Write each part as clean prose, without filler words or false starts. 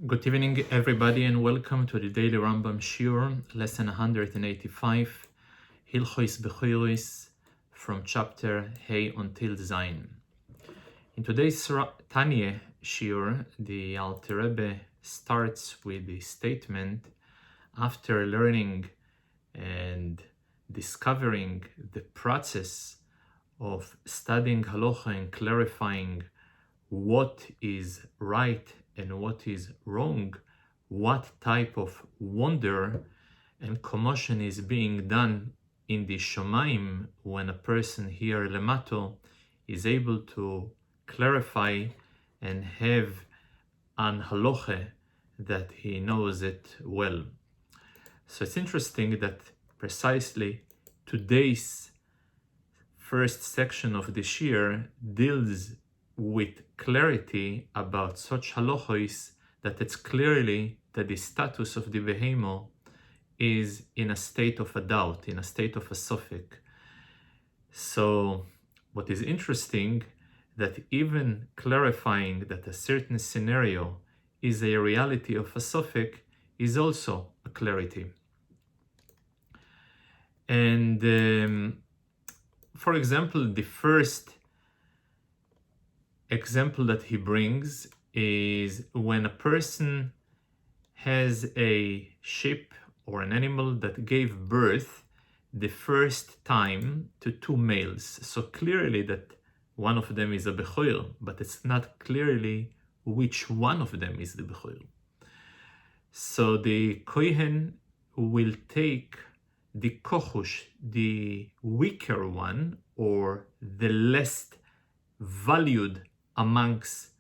Good evening, everybody, and welcome to the daily Rambam Shiur, lesson 185, Hilchos Bechorot, from chapter Hey until Zayin. In today's Tanya Shiur, the Alter Rebbe starts with the statement: after learning and discovering the process of studying halacha and clarifying what is right and what is wrong, what type of wonder and commotion is being done in the Shomaim when a person here lemato is able to clarify and have an halacha that he knows it well. So it's interesting that precisely today's first section of the Shir deals with clarity about such halachos that it's clearly that the status of the behemo is in a state of a doubt, in a state of a suffix. So what is interesting, that even clarifying that a certain scenario is a reality of a suffix is also a clarity. And for example, the first example that he brings is when a person has a sheep or an animal that gave birth the first time to two males. So clearly that one of them is a Bechorot, but it's not clearly which one of them is the Bechorot. So the Kohen will take the kochush, the weaker one, or the less valued amongst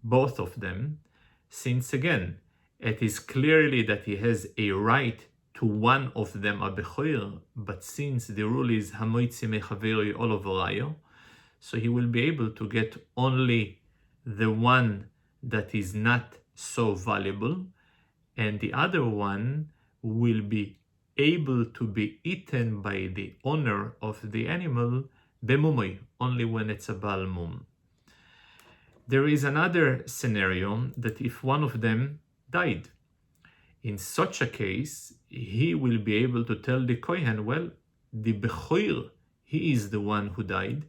both of them, since again, it is clearly that he has a right to one of them, a Bechorot, but since the rule is hamoitzi mechaveri olovorayo, so he will be able to get only the one that is not so valuable, and the other one will be able to be eaten by the owner of the animal bemumoi, only when it's a bal mum. There is another scenario that if one of them died, in such a case, he will be able to tell the Kohen, well, the Bechor, he is the one who died,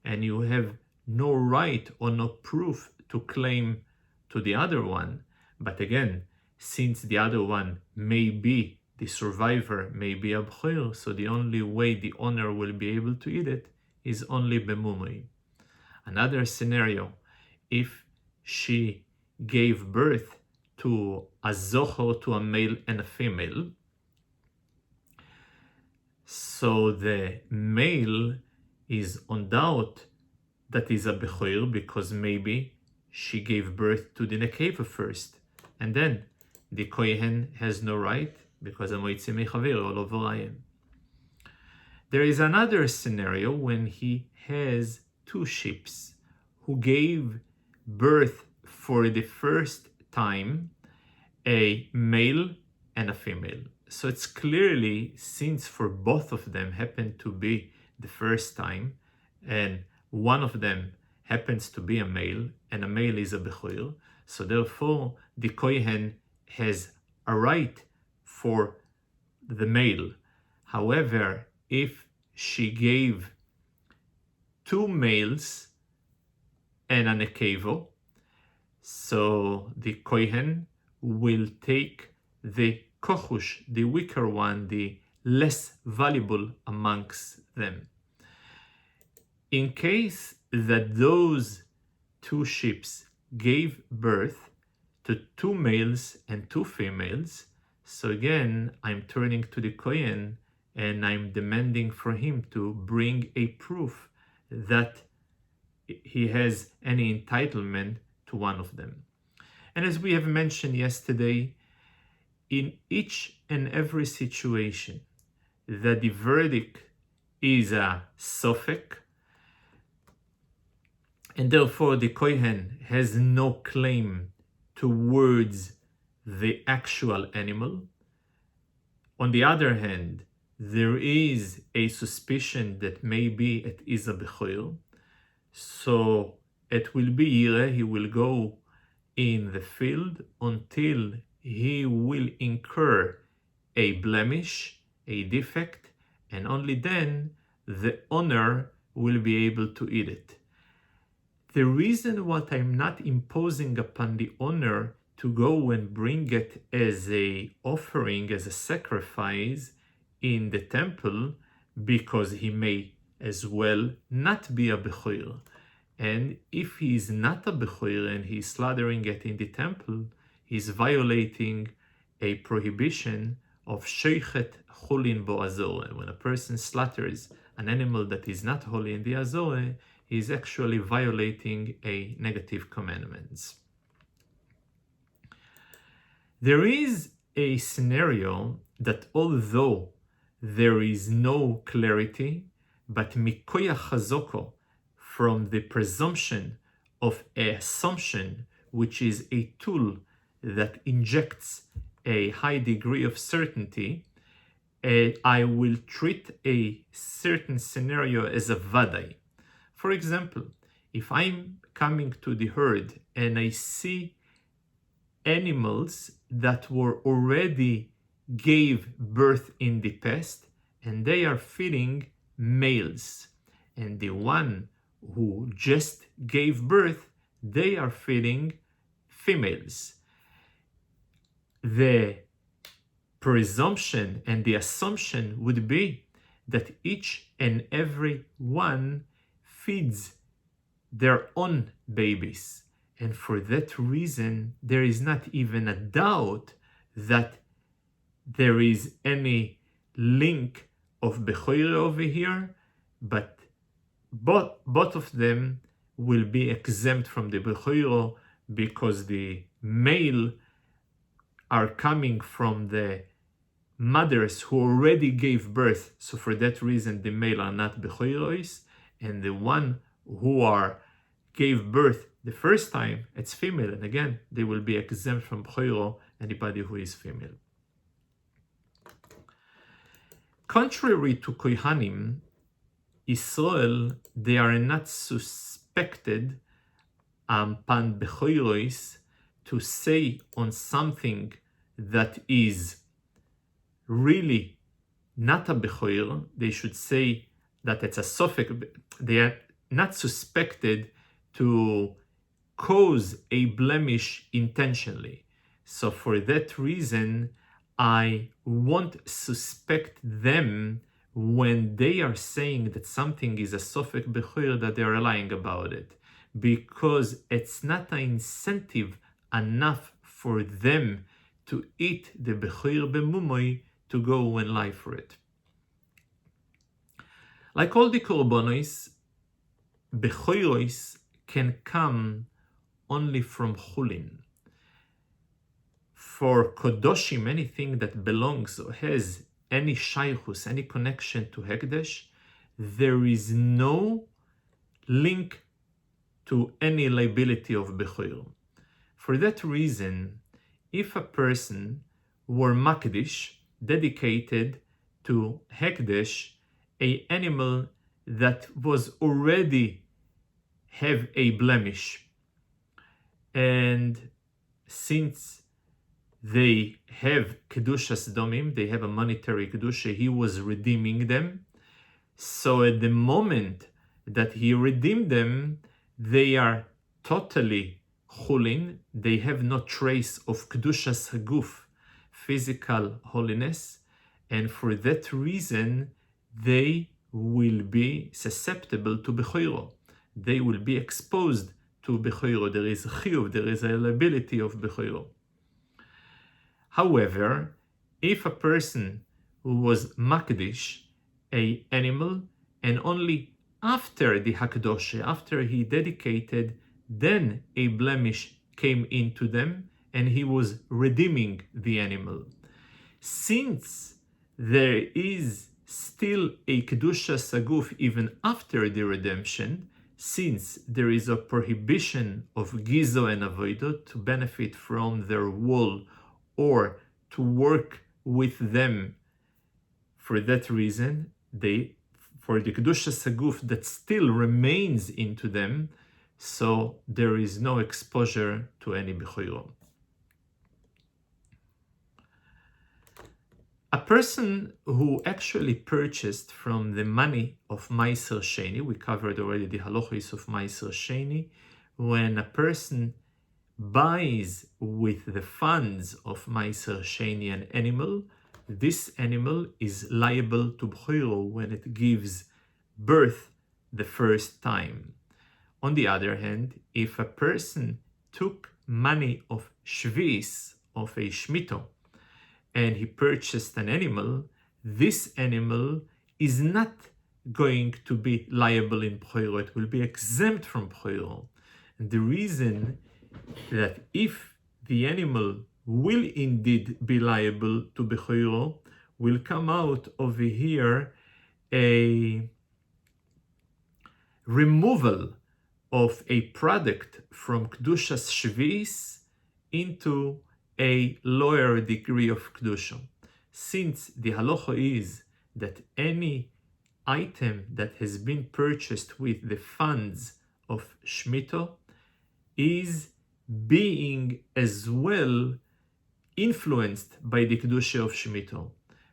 and you have no right or no proof to claim to the other one. But again, since the other one may be the survivor, may be a Bechor, so the only way the owner will be able to eat it is only bemumoi. Another scenario, if she gave birth to a zochor, to a male and a female, so the male is on doubt that is a Bechor because maybe she gave birth to the nekeva first, and then the Kohen has no right because hamoitzi mechaver olovorayim. There is another scenario when he has two sheep who gave birth for the first time a male and a female. So it's clearly, since for both of them happened to be the first time, and one of them happens to be a male, and a male is a Bechor, so therefore the Kohen has a right for the male. However, if she gave two males and a nekevo, so the Kohen will take the kochush, the weaker one, the less valuable amongst them. In case that those two sheep gave birth to two males and two females, so again, I'm turning to the Kohen and I'm demanding for him to bring a proof that he has any entitlement to one of them. And as we have mentioned yesterday, in each and every situation that the verdict is a suffix, and therefore the Kohen has no claim towards the actual animal. On the other hand, there is a suspicion that maybe it is a Bechor, so it will be Yireh, he will go in the field until he will incur a blemish, a defect, and only then the owner will be able to eat it. The reason why I'm not imposing upon the owner to go and bring it as a offering, as a sacrifice in the temple, because he may as well not be a Bechor. And if he is not a Bechor and he's slaughtering it in the temple, he's violating a prohibition of Sheichet Chulin Bo Azoreh. When a person slaughters an animal that is not holy in the Azoreh, he is actually violating a negative commandments. There is a scenario that although there is no clarity, but mikoya chazoko, from the presumption of an assumption, which is a tool that injects a high degree of certainty, I will treat a certain scenario as a vadai. For example, if I'm coming to the herd and I see animals that were already gave birth in the past and they are feeding males, and the one who just gave birth, they are feeding females. The presumption and the assumption would be that each and every one feeds their own babies. And for that reason, there is not even a doubt that there is any link of Bechorot over here, but both of them will be exempt from the Bechorot because the male are coming from the mothers who already gave birth. So for that reason, the male are not Bechorois, and the one who gave birth the first time, it's female, and again, they will be exempt from Bechorot, anybody who is female. Contrary to Kohanim, Israel, they are not suspected pan Bechorois to say on something that is really not a Bechor. They should say that it's a Sofek. They are not suspected to cause a blemish intentionally. So for that reason, I won't suspect them when they are saying that something is a Sofek Bechor, that they are lying about it, because it's not an incentive enough for them to eat the Bechor B'mumoi to go and lie for it. Like all the Korbanos, Bechoros can come only from Chulin. For Kodoshim, anything that belongs or has any shaychus, any connection to Hekdesh, there is no link to any liability of Bechor. For that reason, if a person were Makdish, dedicated to Hekdesh, a animal that was already have a blemish, and since they have Kedushas Domim, they have a monetary Kedusha, he was redeeming them. So at the moment that he redeemed them, they are totally Chulin, they have no trace of Kedushas Haguf, physical holiness, and for that reason, they will be susceptible to Bechorot. They will be exposed to Bechorot. There is a chiyuv, there is a liability of Bechorot. However, if a person who was makdish, a animal, and only after the hakdosh, after he dedicated, then a blemish came into them, and he was redeeming the animal. Since there is still a kedusha saguf even after the redemption, since there is a prohibition of gizo and avodah to benefit from their wool or to work with them, for that reason, for the kedusha saguf that still remains into them, so there is no exposure to any Bechorot. A person who actually purchased from the money of Meiser Sheni, we covered already the halachos of Meiser Sheni, when a person buys with the funds of Meiser Sheni an animal, this animal is liable to Bechorot when it gives birth the first time. On the other hand, if a person took money of Shvis, of a Shmito, and he purchased an animal, this animal is not going to be liable in Bechorot, it will be exempt from Bechorot. And the reason that if the animal will indeed be liable to Bechorot, will come out over here a removal of a product from Kedushas Shvis into a lower degree of Kedusha. Since the halacha is that any item that has been purchased with the funds of Shmito is being as well influenced by the Kedusha of Shmito.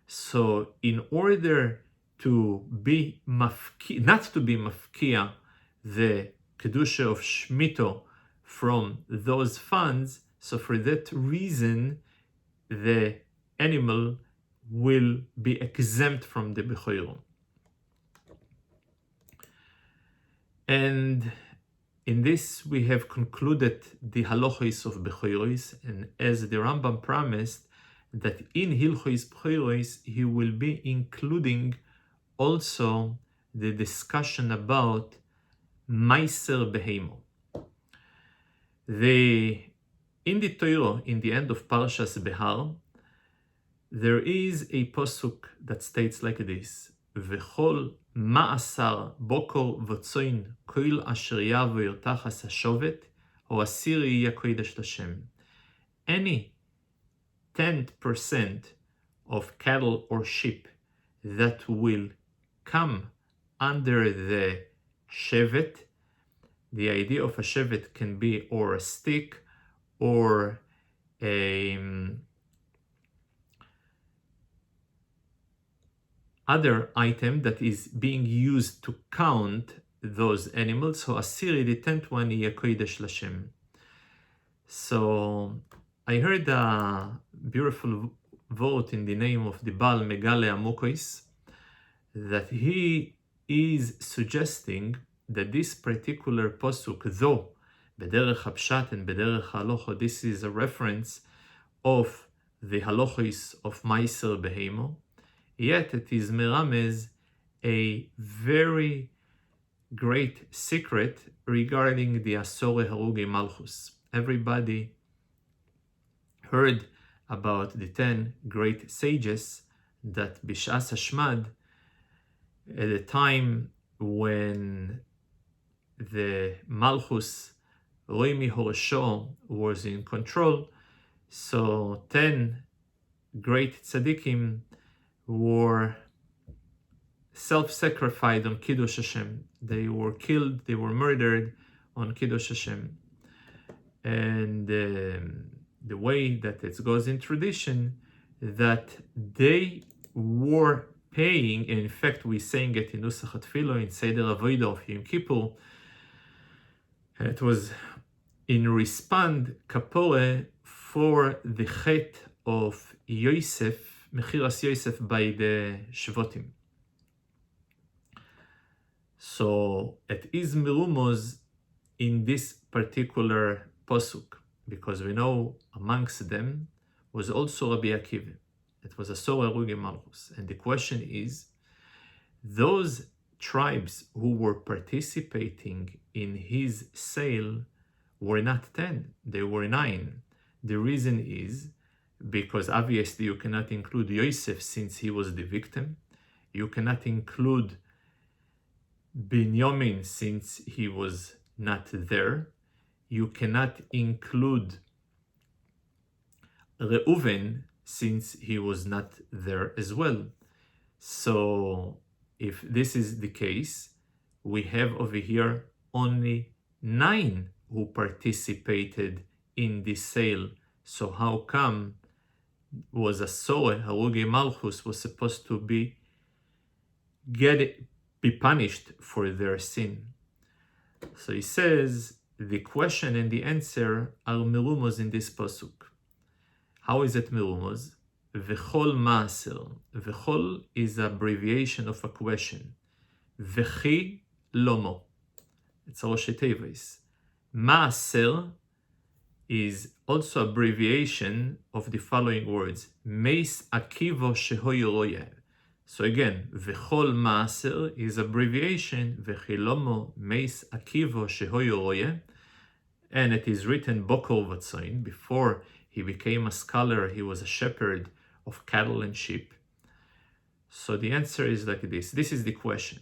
So in order to be not to be mafkia the Kedusha of Shmito from those funds, so for that reason the animal will be exempt from the Bechorot. And in this we have concluded the halachos of Bechorot, and as the Rambam promised that in Hilchos Bechorot he will be including also the discussion about Meiser Behemo. In the Torah, in the end of Parshas Behar, there is a pasuk that states like this: V'chol ma'asar bokor v'tzoin koil asher yavor tachas hashovet o asir yeh kodesh l'Hashem. Any 10% of cattle or sheep that will come under the shevet. The idea of a shevet can be or a stick or other item that is being used to count those animals. So asiri, the 10th one, yeh kodesh l'Hashem. So I heard a beautiful vote in the name of the Baal Megale Amokois that he is suggesting that this particular posuk, though bederech hapshat and bederech halocho, this is a reference of the halachos of Meiser Behemo, yet it is meramez a very great secret regarding the Asore Harugi Malchus. Everybody heard about the 10 great sages that Bishas Hashmad, at the time when the Malchus Roimi Horosho was in control, so 10 great tzaddikim were self-sacrificed on Kiddush Hashem. They were killed, they were murdered on Kiddush Hashem. And the way that it goes in tradition, that they were paying, and in fact we're saying it in Nusach HaTfilah, in Seder Avodah of Yom Kippur, and it was in respond kapore for the chet of Yosef, Mechiras Yosef by the Shvotim. So it is merumos in this particular posuk, because we know amongst them was also Rabbi Akiva. It was a Asor Harugi Malchus. And the question is, those tribes who were participating in his sale were not 10, they were 9. The reason is because obviously you cannot include Yosef since he was the victim. You cannot include Binyamin since he was not there. You cannot include Reuven since he was not there as well. So if this is the case, we have over here only 9 who participated in this sale. So how come was a Soe, Harugi Malchus, was supposed to be punished for their sin? So he says the question and the answer are merumos in this pasuk. How is it merumos? Vechol maaser. Vechol is an abbreviation of a question. Vechi lomo. It's Rosh Tevis. Maaser is also abbreviation of the following words. Meis akivo shehoy. So again, Vechol maaser is abbreviation Vechi lomo meis akivo shehoy. And it is written Bokor Vatzoin. Before he became a scholar, he was a shepherd of cattle and sheep. So the answer is like this. This is the question.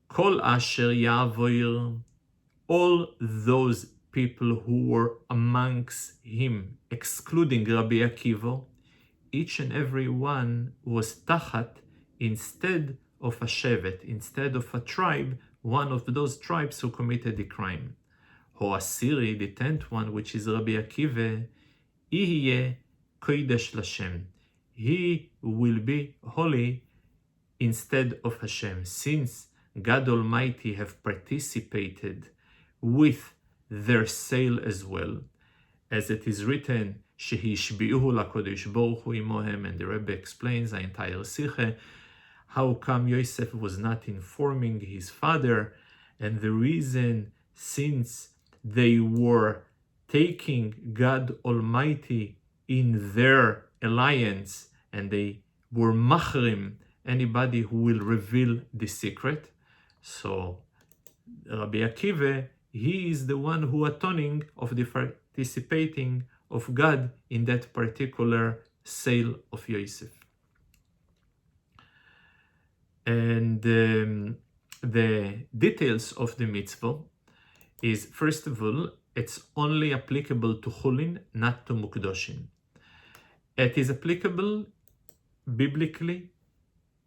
Kol asher yavoir, all those people who were amongst him, excluding Rabbi Akiva, each and every one was tachat instead of a shevet, instead of a tribe, one of those tribes who committed the crime. Ho'asiri, the 10th one, which is Rabbi Akiva, Ihye kodesh Lashem. He will be holy instead of Hashem, since God Almighty have participated with their sale as well, as it is written, Shehishbiuhu lakodesh Baruch Hu imohem, and the Rabbi explains the entire siche, how come Yosef was not informing his father, and the reason, since they were taking God Almighty in their alliance, and they were machrim anybody who will reveal the secret. So Rabbi Akiva, he is the one who atoning of the participating of God in that particular sale of Yosef. And the details of the mitzvah is, first of all, it's only applicable to chulin, not to mukdoshin. It is applicable biblically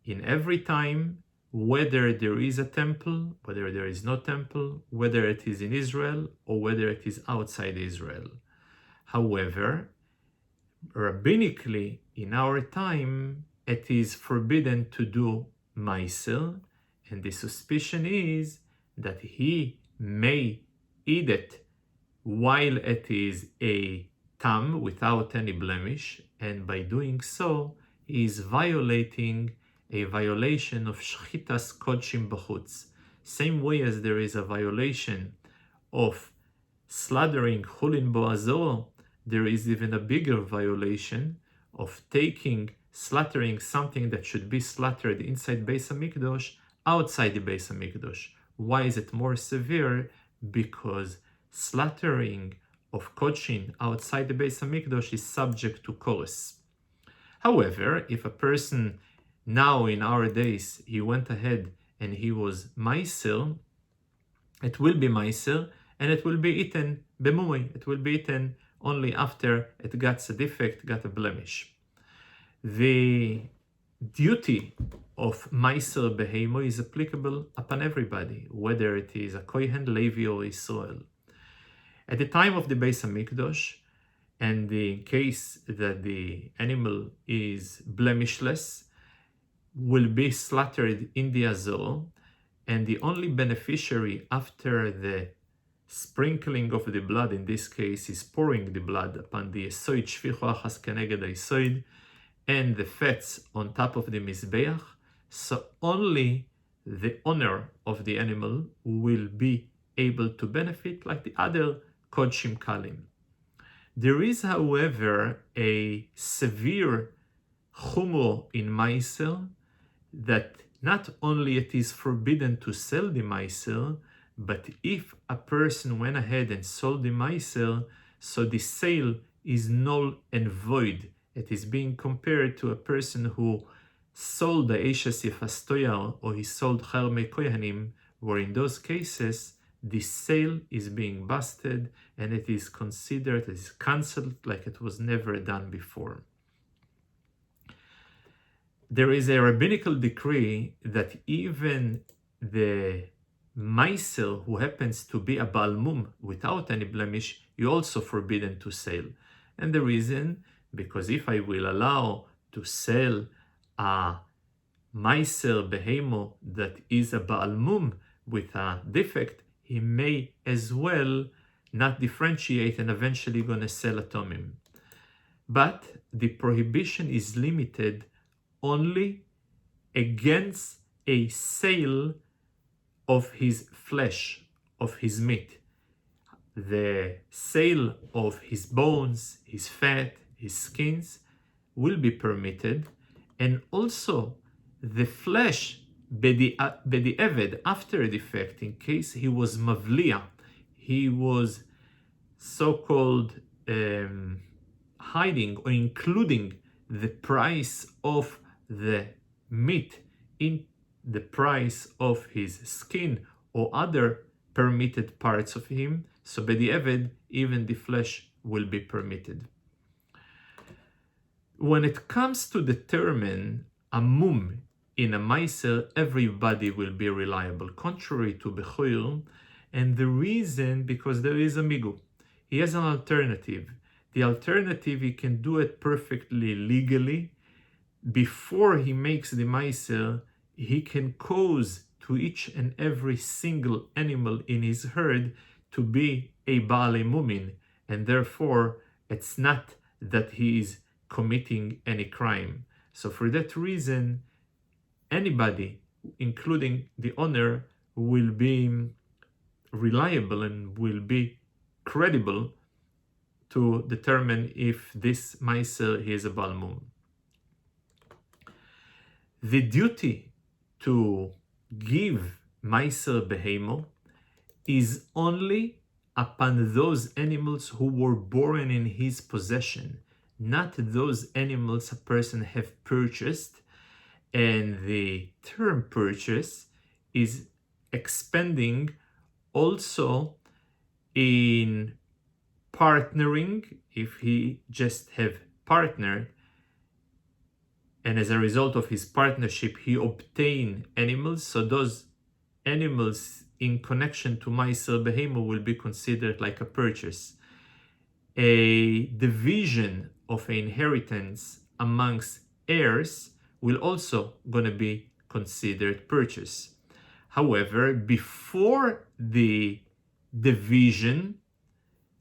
in every time, whether there is a temple, whether there is no temple, whether it is in Israel or whether it is outside Israel. However, rabbinically, in our time, it is forbidden to do meiser, and the suspicion is that he may eat it while it is a tam, without any blemish, and by doing so, he is violating a violation of shchitas kodshim b'chutz. Same way as there is a violation of slaughtering chulin boazor, there is even a bigger violation of slaughtering something that should be slaughtered inside Beis HaMikdash, outside the Beis HaMikdash. Why is it more severe? Because slaughtering of kodshin outside the Beis HaMikdash is subject to chorus. However, if a person now in our days, he went ahead and he was meiser, it will be meiser, and it will be eaten b'mumui. It will be eaten only after it got a defect, got a blemish. The duty of meiser beheimo is applicable upon everybody, whether it is a kohen, Levi, or Israel. At the time of the Beis HaMikdash, and in case that the animal is blemishless, will be slaughtered in the azor, and the only beneficiary after the sprinkling of the blood, in this case, is pouring the blood upon the esoid shvichu achas keneged esoid, and the fats on top of the mizbeach. So only the owner of the animal will be able to benefit, like the other kodshim kalim. There is, however, a severe chumro in meiser, that not only it is forbidden to sell the meiser, but if a person went ahead and sold the meiser, so the sale is null and void. It is being compared to a person who sold the Eishes Yefastoyar, or he sold Charmei Kohanim, where in those cases the sale is being busted and it is considered as cancelled, like it was never done before. There is a rabbinical decree that even the Meiser who happens to be a Baal Mum without any blemish, you also forbidden to sell. And the reason, because if I will allow to sell a Meiser Behemo that is a Baal Mum with a defect, he may as well not differentiate and eventually gonna sell a Tomim. But the prohibition is limited only against a sale of his flesh, of his meat. The sale of his bones, his fat, his skins will be permitted, and also the flesh b'di'evad, after a defect, in case he was mavlia, he was so-called hiding or including the price of the meat in the price of his skin or other permitted parts of him, so b'di'evad, even the flesh will be permitted. When it comes to determine a mum in a meiser, everybody will be reliable, contrary to Bechorot, and the reason, because there is a migu. He has an alternative. The alternative, he can do it perfectly legally. Before he makes the meiser, he can cause to each and every single animal in his herd to be a Baalei Mumin, and therefore it's not that he is committing any crime. So for that reason, anybody, including the owner, will be reliable and will be credible to determine if this meiser is a Baal Mum. The duty to give meiser behemo is only upon those animals who were born in his possession, not those animals a person have purchased. And the term purchase is expanding also in partnering, if he just have partnered, and as a result of his partnership, he obtained animals. So those animals in connection to meiser behemo will be considered like a purchase. A division of an inheritance amongst heirs will also gonna be considered purchase. However, before the division,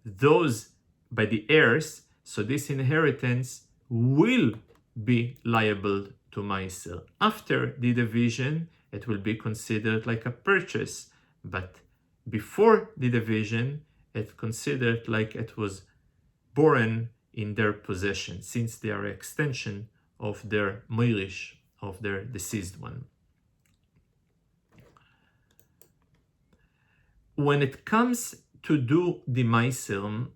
those by the heirs, so this inheritance will be liable to meiser. After the division, it will be considered like a purchase, but before the division, it's considered like it was born in their possession, since they are an extension of their moirish, of their deceased one. When it comes to do the meiser,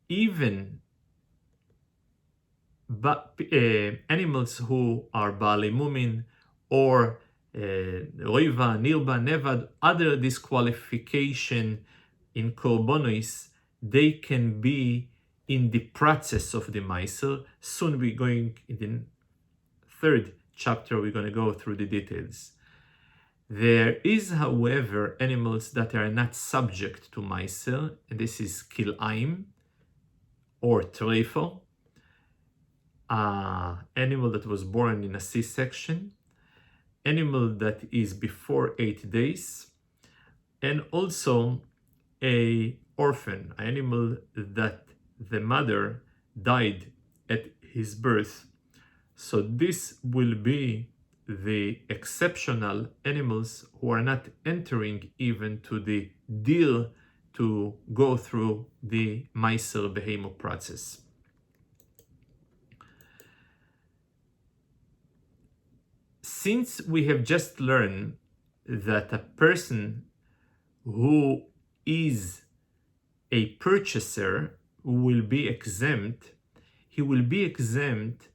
even animals who are Baalei Mumin or Roiva, Nirba, Nevad, other disqualification in Korbonos, they can be in the process of the meiser. Soon we're going, in the third chapter, we're going to go through the details. There is, however, animals that are not subject to meiser, and this is Kil'aim or Treifo, animal that was born in a C-section, animal that is before 8 days, and also a orphan, an animal that the mother died at his birth. So this will be the exceptional animals who are not entering even to the deal to go through the meiser behemo process. Since we have just learned that a person who is a purchaser will be exempt, he will be exempt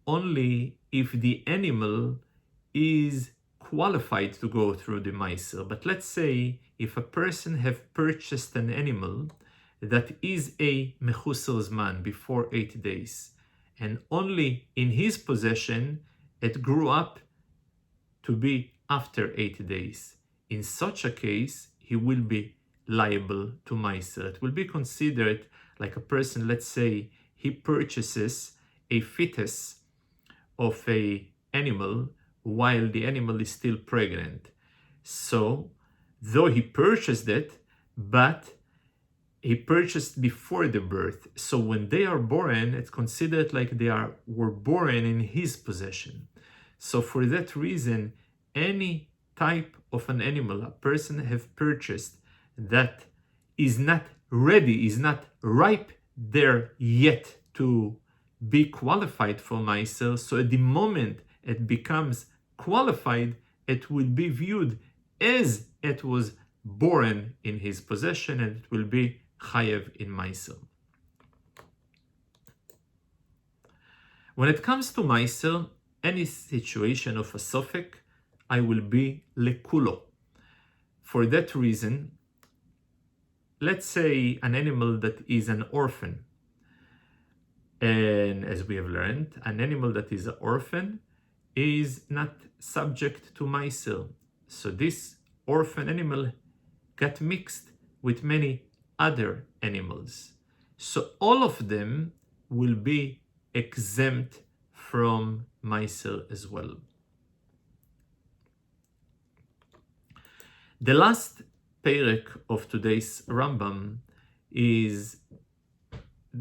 only if the animal is qualified to go through the meiser. But let's say if a person have purchased an animal that is a mechusar zman, before 8 days, and only in his possession it grew up to be after 8 days. in such a case, he will be liable to Meiser. It will be considered like a person, let's say, he purchases a fetus of a animal while the animal is still pregnant. So, though he purchased it, but he purchased before the birth. So when they are born, it's considered like were born in his possession. So for that reason, any type of an animal a person have purchased that is not ready, is not ripe there yet to be qualified for Meiser, so at the moment it becomes qualified, it will be viewed as it was born in his possession, and it will be chayev in Meiser. When it comes to Meiser, any situation of a sofek, I will be lekulo. For that reason, let's say an animal that is an orphan. And as we have learned, an animal that is an orphan is not subject to Meiser. So this orphan animal got mixed with many other animals. So all of them will be exempt from Meiser as well. The last perek of today's Rambam is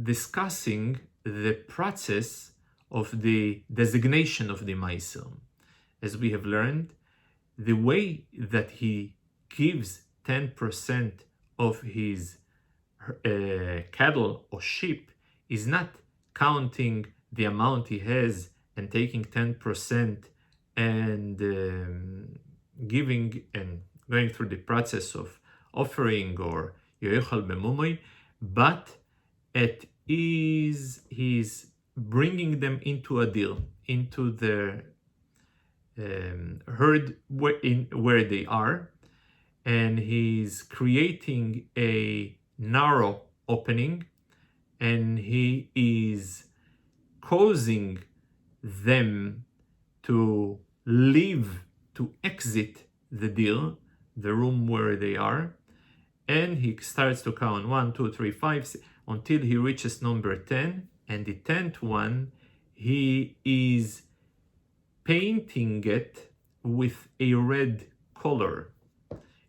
discussing the process of the designation of the Meiser. As we have learned, the way that he gives 10% of his cattle or sheep is not counting the amount he has and taking 10% and giving and going through the process of offering or yoechal b'mumoi, but he's bringing them into a deal, into the herd where they are, and he's creating a narrow opening, and he is causing them to leave, to exit the deal, the room where they are, and he starts to count 1, 2, 3, 5, 6, until he reaches number 10, and the 10th one, he is painting it with a red color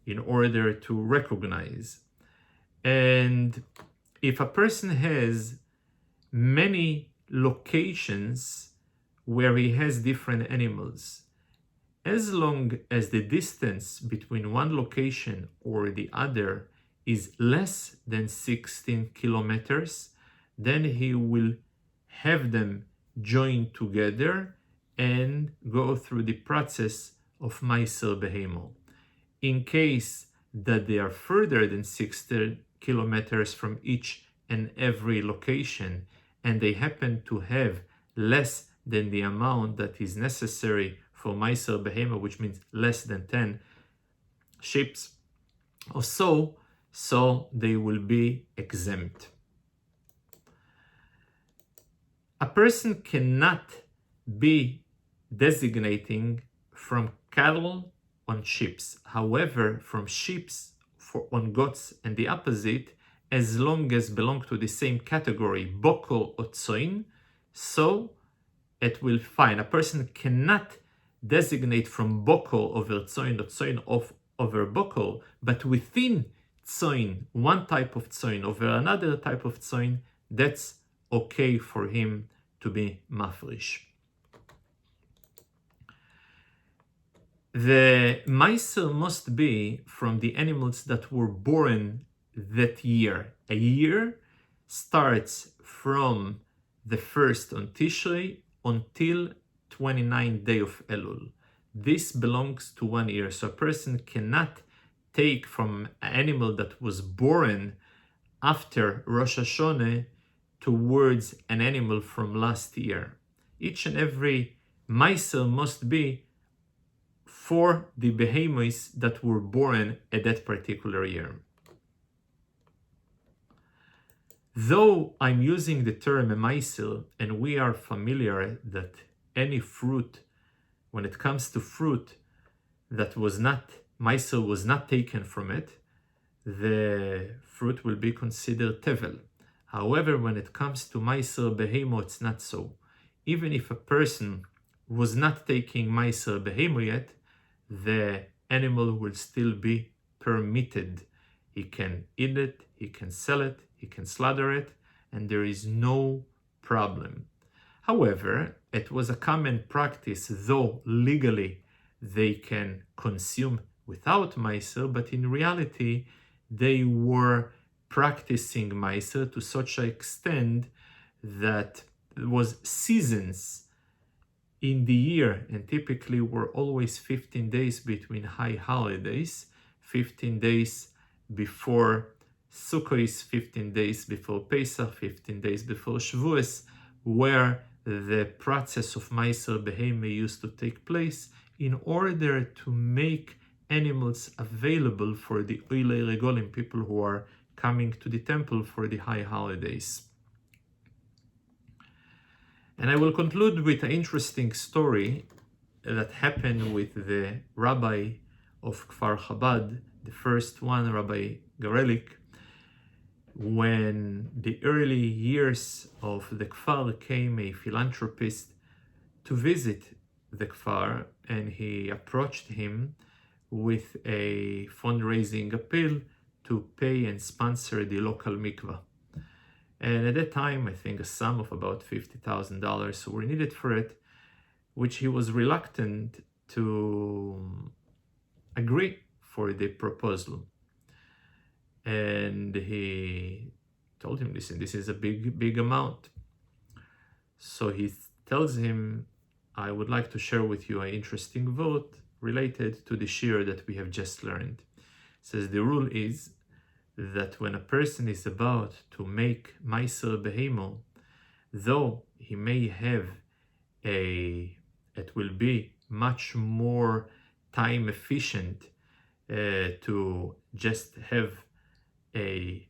in order to recognize. And if a person has many locations where he has different animals, as long as the distance between one location or the other is less than 16 kilometers, then he will have them join together and go through the process of Meiser Behemo. In case that they are further than 16 kilometers from each and every location, and they happen to have less than the amount that is necessary for Meiser Behemo, which means less than 10 sheep or so they will be exempt. A person cannot be designating from cattle on sheep. However, from sheep on goats and the opposite, as long as belong to the same category, bokel or tzoin, so it will fine. A person cannot designate from bokel over tzoin or tzoin over bokel, but within tzoin, one type of tzoin over another type of tzoin, that's okay for him to be mafrish. The Meiser must be from the animals that were born that year. A year starts from the 1st on Tishrei until 29th day of Elul. This belongs to 1 year. So a person cannot take from an animal that was born after Rosh Hashanah towards an animal from last year. Each and every Meiser must be for the behemoths that were born at that particular year. Though I'm using the term a Meiser, and we are familiar that any fruit, when it comes to fruit that was not Meiser was not taken from it, the fruit will be considered tevel. However, when it comes to Meiser Behemo, it's not so. Even if a person was not taking Meiser Behemo yet, the animal will still be permitted. He can eat it, he can sell it, he can slaughter it, and there is no problem. However, it was a common practice, though legally they can consume without Meiser, but in reality they were practicing Meiser to such an extent that it was seasons in the year, and typically were always 15 days between high holidays, 15 days before Sukkot, 15 days before Pesach, 15 days before Shavuos, where the process of Meiser Beheme used to take place in order to make animals available for the Oilei Regolim, people who are coming to the temple for the high holidays. And I will conclude with an interesting story that happened with the Rabbi of Kfar Chabad, the first one, Rabbi Garelik. When the early years of the Kfar came a philanthropist to visit the Kfar, and he approached him with a fundraising appeal to pay and sponsor the local mikvah. And at that time, I think a sum of about $50,000 were needed for it, which he was reluctant to agree for the proposal. And he told him, listen, this is a big amount. So he tells him, I would like to share with you an interesting vote related to the shir that we have just learned. It says the rule is that when a person is about to make Meiser Behemo, though he may have it will be much more time efficient to just have a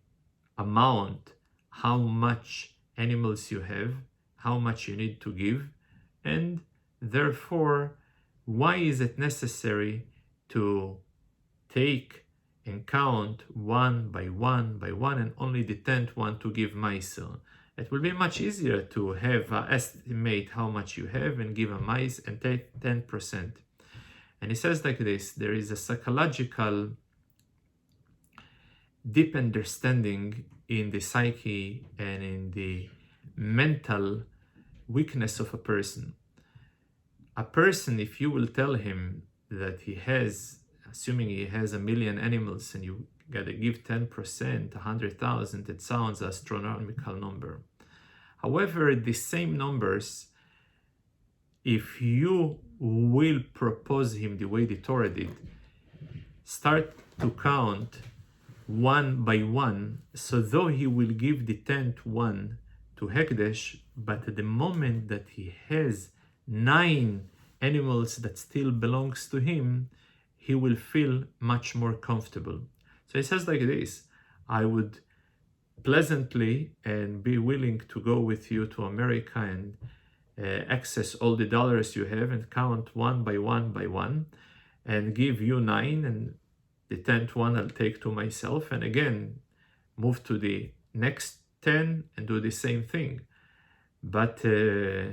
amount, how much animals you have, how much you need to give, and therefore, why is it necessary to take and count one by one and only the 10th one to give Meiser? It will be much easier to have estimate how much you have and give a Meiser and take 10%. And he says like this, there is a psychological deep understanding in the psyche and in the mental weakness of a person. A person, if you will tell him that he has, assuming he has 1 million animals and you gotta give 10%, 100,000, it sounds astronomical number. However, the same numbers, if you will propose him the way the Torah did, start to count one by one, so though he will give the 10th one to Hekdesh, but at the moment that he has 9 animals that still belongs to him, he will feel much more comfortable. So he says like this, I would pleasantly and be willing to go with you to America and access all the dollars you have and count one by one and give you 9, and the 10th one I'll take to myself, and again move to the next 10 and do the same thing. But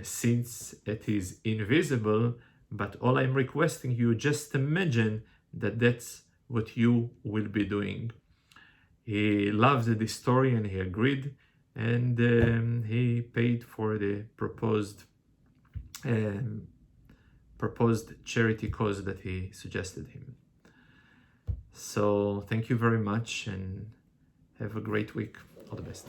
since it is invisible, but all I'm requesting you, just imagine that that's what you will be doing. He loved the story and he agreed, and he paid for the proposed charity cause that he suggested him. So thank you very much and have a great week. All the best.